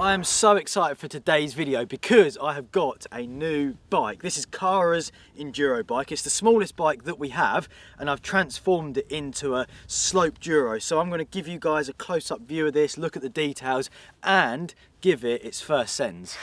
I am so excited for today's video because I have got a new bike. This is Kara's enduro bike. It's the smallest bike that we have and I've transformed it into a Slopeduro. So I'm going to give you guys a close-up view of this, look at the details and give it its first sends.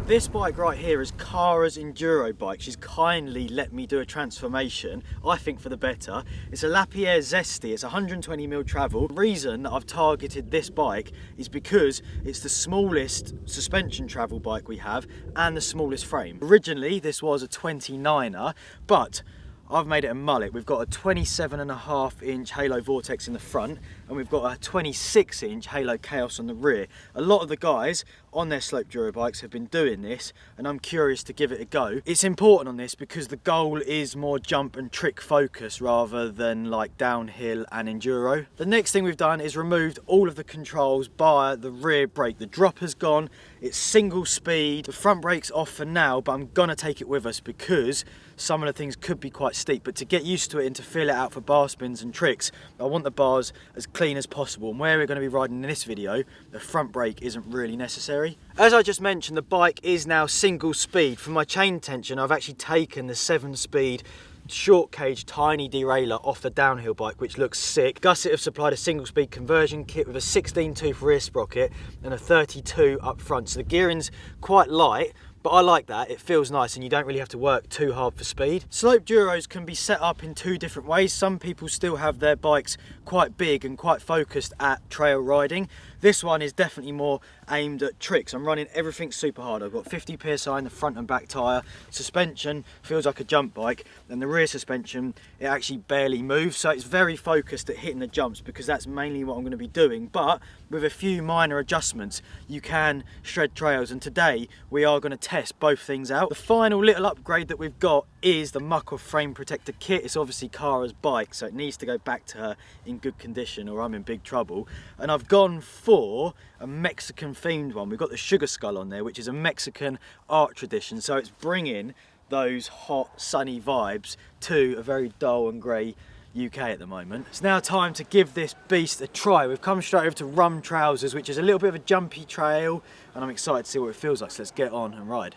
This bike right here is Kara's enduro bike. She's kindly let me do a transformation, I think for the better. It's a Lapierre Zesty, it's 120mm travel. The reason that I've targeted this bike is because it's the smallest suspension travel bike we have and the smallest frame. Originally this was a 29er, but I've made it a mullet. We've got a 27.5-inch Halo Vortex in the front and we've got a 26-inch Halo Chaos on the rear. A lot of the guys on their Slopeduro bikes have been doing this and I'm curious to give it a go. It's important on this because the goal is more jump and trick focus rather than like downhill and enduro. The next thing we've done is removed all of the controls by the rear brake. The dropper's gone, it's single speed, the front brake's off for now, but I'm gonna take it with us because some of the things could be quite steep, but to get used to it and to feel it out for bar spins and tricks, I want the bars as clean as possible. And where we're going to be riding in this video, the front brake isn't really necessary. As I just mentioned, the bike is now single speed. For my chain tension, I've actually taken the 7-speed short cage tiny derailleur off the downhill bike, which looks sick. Gusset have supplied a single speed conversion kit with a 16-tooth rear sprocket and a 32 up front. So the gearing's quite light, but I like that, it feels nice and you don't really have to work too hard for speed. Slopeduros can be set up in two different ways. Some people still have their bikes quite big and quite focused at trail riding. This one is definitely more aimed at tricks. I'm running everything super hard. I've got 50 PSI in the front and back tyre. Suspension feels like a jump bike, and the rear suspension, it actually barely moves. So it's very focused at hitting the jumps because that's mainly what I'm going to be doing. But with a few minor adjustments, you can shred trails. And today we are going to test both things out. The final little upgrade that we've got is the Muck-Off frame protector kit. It's obviously Kara's bike, so it needs to go back to her in good condition or I'm in big trouble. And I've gone for a Mexican themed one. We've got the Sugar Skull on there, which is a Mexican art tradition. So it's bringing those hot, sunny vibes to a very dull and grey UK at the moment. It's now time to give this beast a try. We've come straight over to Rum Trousers, which is a little bit of a jumpy trail, and I'm excited to see what it feels like. So let's get on and ride.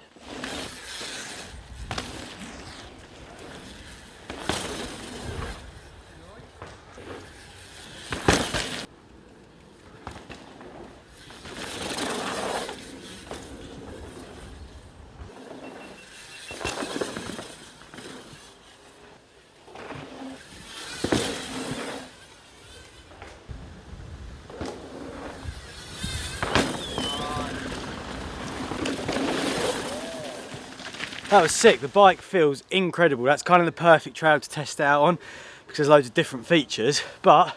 That was sick. The bike feels incredible. That's kind of the perfect trail to test it out on because there's loads of different features. But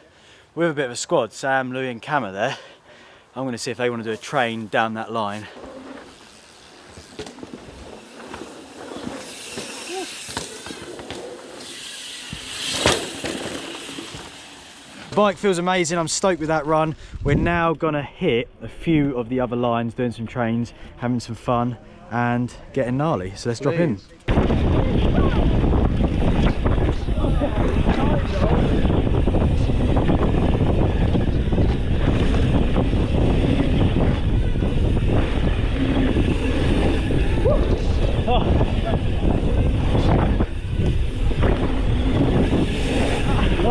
with a bit of a squad, Sam, Louis and Cammer there, I'm going to see if they want to do a train down that line. The bike feels amazing. I'm stoked with that run. We're now going to hit a few of the other lines, doing some trains, having some fun and getting gnarly. So let's drop in.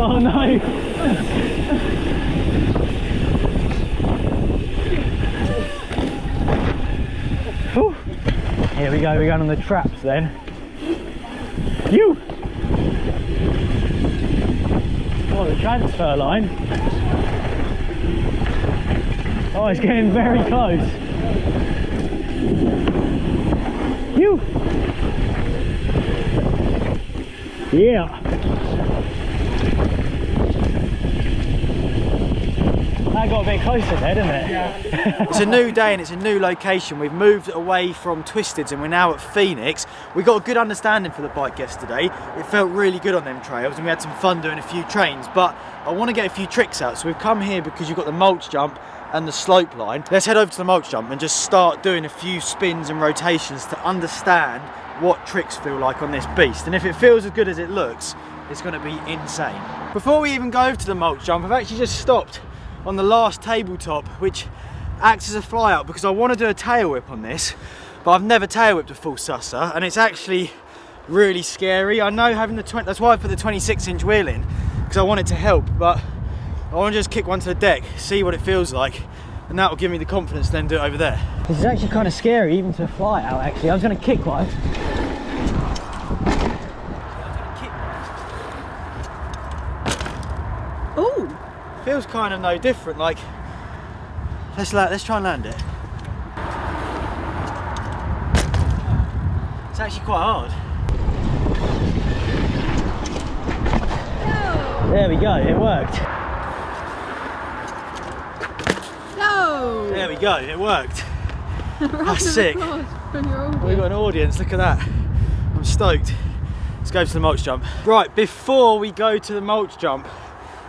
Oh no! Here we go, we're going on the traps then. You! Oh, the transfer line. Oh, it's getting very close. You! Yeah! That got a bit closer there, didn't it? Yeah. It's a new day and it's a new location. We've moved away from Twisteds and we're now at Phoenix. We got a good understanding for the bike yesterday. It felt really good on them trails and we had some fun doing a few trains, but I want to get a few tricks out. So we've come here because you've got the mulch jump and the slope line. Let's head over to the mulch jump and just start doing a few spins and rotations to understand what tricks feel like on this beast. And if it feels as good as it looks, it's going to be insane. Before we even go over to the mulch jump, I've actually just stopped on the last tabletop, which acts as a fly out because I want to do a tail whip on this, but I've never tail whipped a full susser, and it's actually really scary. I know having the that's why I put the 26-inch wheel in, because I want it to help, but I want to just kick one to the deck, see what it feels like, and that will give me the confidence to then do it over there. This is actually kind of scary, even to fly out actually. I was going to kick one. Ooh! Feels kind of no different, like, let's try and land it. It's actually quite hard. No. There we go, it worked. No! There we go, it worked. That's sick. From your audience. We've got an audience, look at that. I'm stoked. Let's go to the mulch jump. Right, before we go to the mulch jump,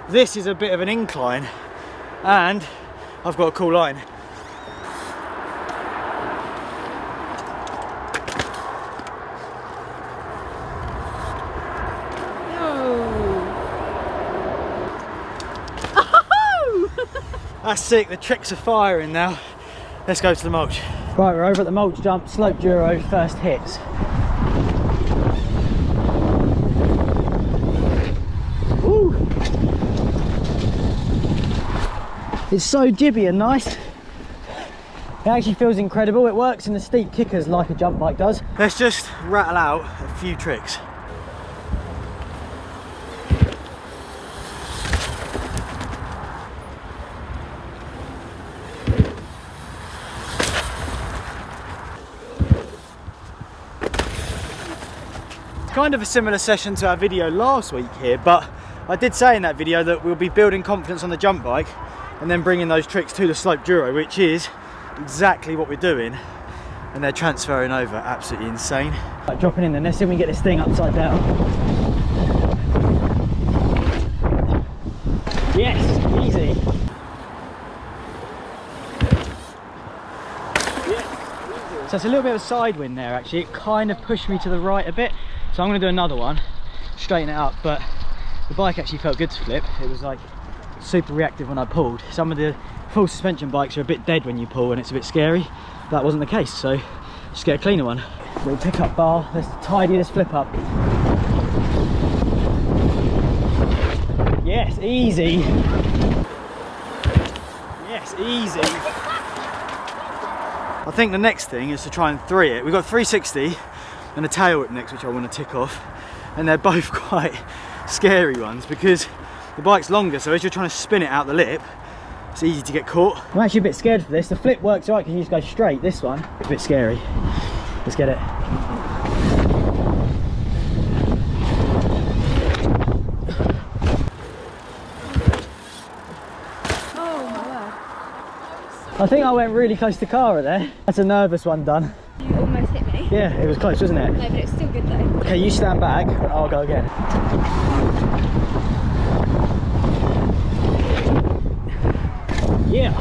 this is a bit of an incline and I've got a cool line. That's sick, the tricks are firing now. Let's go to the mulch. Right, we're over at the mulch jump, Slopeduro first hits. Woo! It's so jibby and nice. It actually feels incredible. It works in the steep kickers like a jump bike does. Let's just rattle out a few tricks. Kind of a similar session to our video last week here, but I did say in that video that we'll be building confidence on the jump bike and then bringing those tricks to the Slopeduro, which is exactly what we're doing, and they're transferring over. Absolutely insane. Right, dropping in there, let's see if we can get this thing upside down. Yes, easy. So it's a little bit of a side wind there actually. It kind of pushed me to the right a bit. So I'm going to do another one, straighten it up, but the bike actually felt good to flip. It was like super reactive when I pulled. Some of the full suspension bikes are a bit dead when you pull and it's a bit scary. That wasn't the case, so just get a cleaner one. Little pickup bar, let's tidy this flip up. Yes, easy. Yes, easy. I think the next thing is to try and three it. We've got 360 and a tail whip next, which I want to tick off, and they're both quite scary ones because the bike's longer, so as you're trying to spin it out the lip, it's easy to get caught. I'm actually a bit scared for this. The flip works right because you just go straight. This one, it's a bit scary. Let's get it. I think I went really close to Cara there. That's a nervous one done. You almost hit me. Yeah, it was close, wasn't it? No, but it's still good though. Okay, you stand back and I'll go again. Yeah.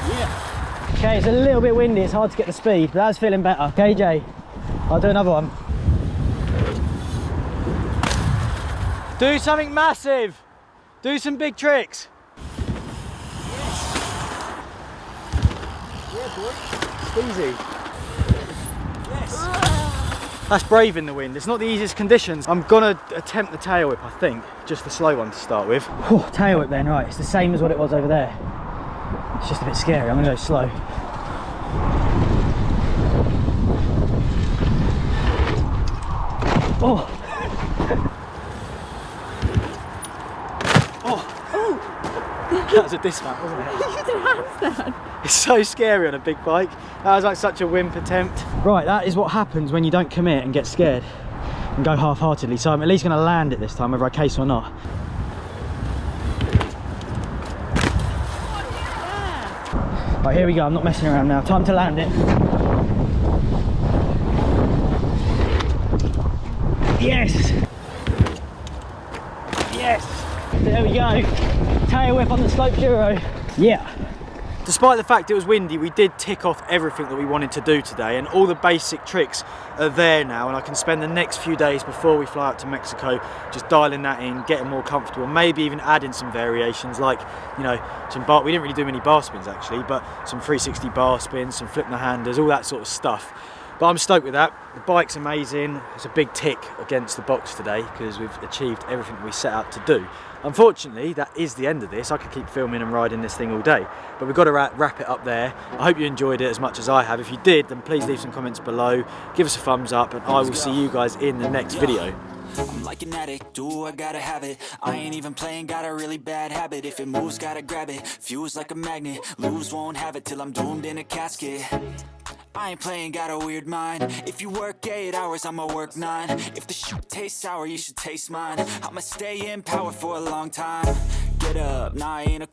Yeah. Okay, it's a little bit windy, it's hard to get the speed, but that's feeling better. Okay, Jay, I'll do another one. Do something massive. Do some big tricks. Yes. Yeah, boy. It's easy. Yes. That's brave in the wind. It's not the easiest conditions. I'm gonna attempt the tail whip, I think. Just the slow one to start with. Whew, tail whip then, right. It's the same as what it was over there. It's just a bit scary. I'm gonna go slow. Oh. That was a dismount, wasn't it? You did handstand. It's so scary on a big bike. That was like such a wimp attempt. Right, that is what happens when you don't commit and get scared and go half-heartedly. So I'm at least going to land it this time, whether I case or not. Yeah. Right, here we go. I'm not messing around now. Time to land it. Yes! Yes! There we go. Tail whip on the Slopeduro. Yeah. Despite the fact it was windy, we did tick off everything that we wanted to do today, and all the basic tricks are there now, and I can spend the next few days before we fly out to Mexico just dialing that in, getting more comfortable, maybe even adding some variations like, you know, some bar. We didn't really do many bar spins actually, but some 360 bar spins, some flip the handers, all that sort of stuff. But I'm stoked with that. The bike's amazing. It's a big tick against the box today because we've achieved everything we set out to do. Unfortunately, that is the end of this. I could keep filming and riding this thing all day, but we've got to wrap it up there. I hope you enjoyed it as much as I have. If you did, then please leave some comments below, give us a thumbs up, and I will see you guys in the next video. I'm like an addict, do I gotta have it. I ain't even playing, got a really bad habit. If it moves, gotta grab it, fuse like a magnet. Lose, won't have it till I'm doomed in a casket. I ain't playing, got a weird mind. If you work 8 hours, I'ma work 9. If the shoot tastes sour, you should taste mine. I'ma stay in power for a long time. Get up, nah, I ain't a